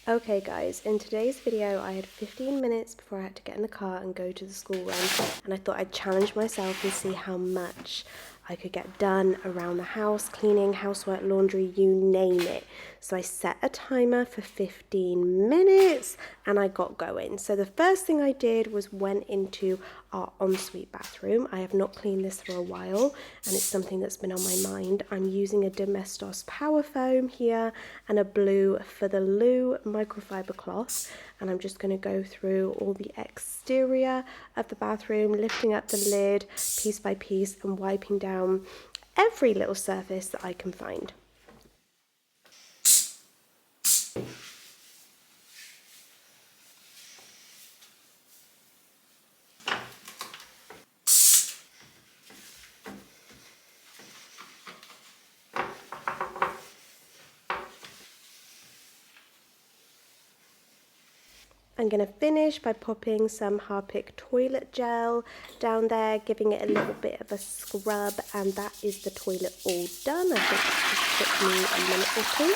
Okay guys, in today's video I had 15 minutes before I had to get in the car and go to the school run, and I thought I'd challenge myself and see how much I could get done around the house, cleaning, housework, laundry, you name it. So I set a timer for 15 minutes and I got going. So the first thing I did was went into our ensuite bathroom. I have not cleaned this for a while and it's something that's been on my mind. I'm using a Domestos Power Foam here and a blue for the loo microfiber cloth, and I'm just going to go through all the exterior of the bathroom, lifting up the lid piece by piece and wiping down every little surface that I can find. I'm going to finish by popping some Harpic toilet gel down there, giving it a little bit of a scrub, and that is the toilet all done. I think that just took me a minute or two.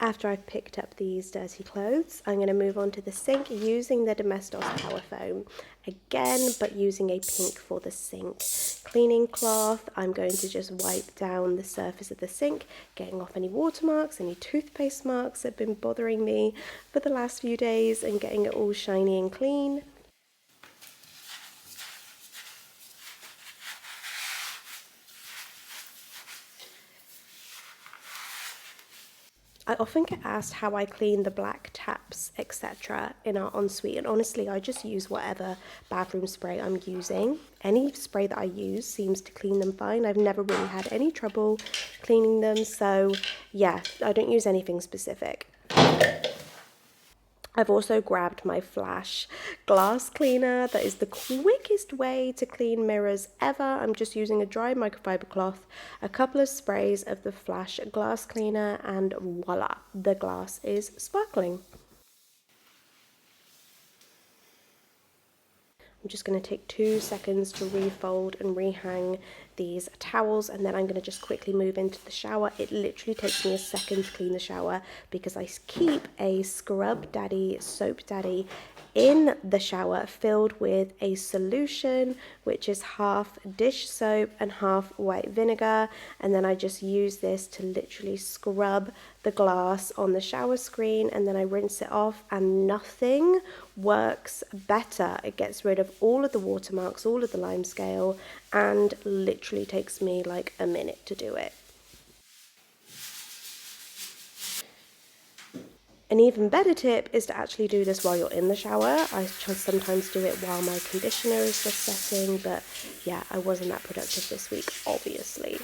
After I've picked up these dirty clothes, I'm going to move on to the sink using the Domestos Power Foam again, but using a pink for the sink cleaning cloth. I'm going to just wipe down the surface of the sink, getting off any watermarks, any toothpaste marks that have been bothering me for the last few days, and getting it all shiny and clean. I often get asked how I clean the black taps, etc. in our ensuite, and honestly I just use whatever bathroom spray I'm using. Any spray that I use seems to clean them fine. I've never really had any trouble cleaning them, so yeah, I don't use anything specific. I've also grabbed my Flash glass cleaner. That is the quickest way to clean mirrors ever. I'm just using a dry microfiber cloth, a couple of sprays of the Flash glass cleaner, and voila, the glass is sparkling. I'm just going to take 2 seconds to refold and rehang these towels, and then I'm going to just quickly move into the shower. It literally takes me a second to clean the shower because I keep a Scrub Daddy Soap Daddy in the shower filled with a solution which is half dish soap and half white vinegar, and then I just use this to literally scrub the glass on the shower screen, and then I rinse it off, and nothing works better. It gets rid of all of the watermarks, all of the lime scale, and literally takes me like a minute to do it. An even better tip is to actually do this while you're in the shower. I sometimes do it while my conditioner is just setting, but yeah, I wasn't that productive this week, obviously.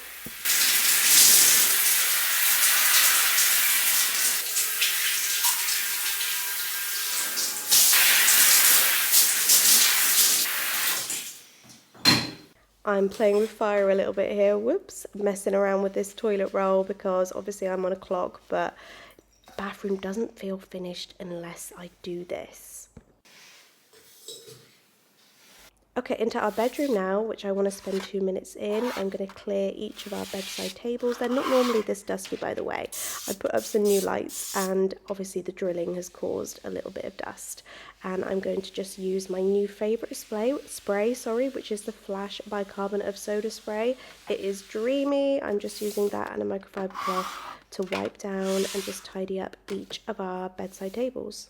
I'm playing with fire a little bit here, whoops, messing around with this toilet roll because obviously I'm on a clock, but bathroom doesn't feel finished unless I do this. Okay, into our bedroom now, which I want to spend 2 minutes in. I'm going to clear each of our bedside tables. They're not normally this dusty, by the way. I put up some new lights and obviously the drilling has caused a little bit of dust. And I'm going to just use my new favourite spray, which is the Flash Bicarbonate of Soda spray. It is dreamy. I'm just using that and a microfiber cloth to wipe down and just tidy up each of our bedside tables.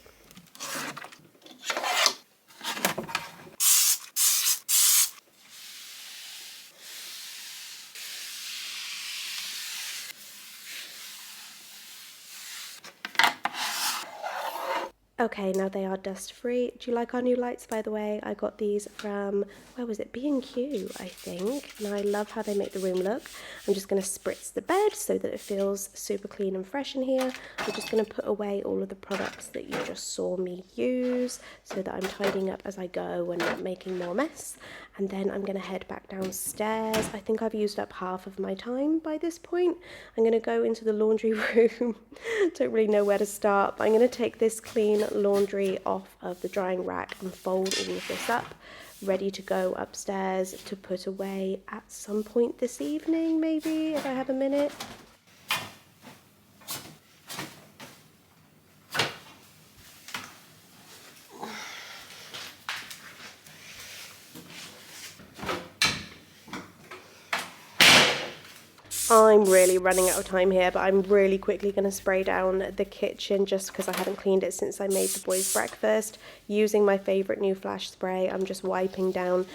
Okay, now they are dust free. Do you like our new lights, by the way? I got these from, where was it? B&Q, I think. And I love how they make the room look. I'm just going to spritz the bed so that it feels super clean and fresh in here. I'm just going to put away all of the products that you just saw me use so that I'm tidying up as I go and not making more mess. And then I'm going to head back downstairs. I think I've used up half of my time by this point. I'm going to go into the laundry room. Don't really know where to start, but I'm going to take this clean laundry off of the drying rack and fold all of this up, ready to go upstairs to put away at some point this evening, maybe, if I have a minute. I'm really running out of time here, but I'm really quickly going to spray down the kitchen just because I haven't cleaned it since I made the boys breakfast. Using my favourite new Flash spray, I'm just wiping down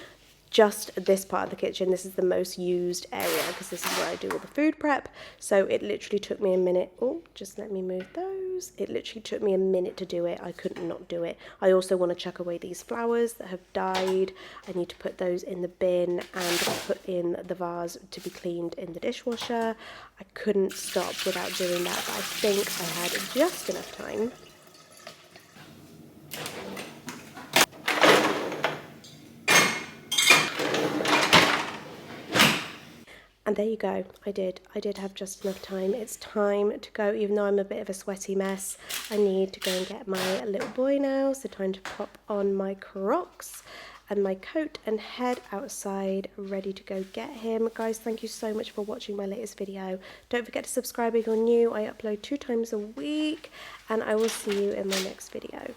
just this part of the kitchen. This is the most used area because this is where I do all the food prep. So it literally took me a minute. Oh, just let me move those. It literally took me a minute to do it. I couldn't not do it. I also want to chuck away these flowers that have died. I need to put those in the bin and put in the vase to be cleaned in the dishwasher. I couldn't stop without doing that, but I think I had just enough time. And there you go, I did have just enough time. It's time to go, even though I'm a bit of a sweaty mess. I need to go and get my little boy now, so time to pop on my Crocs and my coat and head outside, ready to go get him. Guys, thank you so much for watching my latest video. Don't forget to subscribe if you're new. I upload 2 times a week, and I will see you in my next video.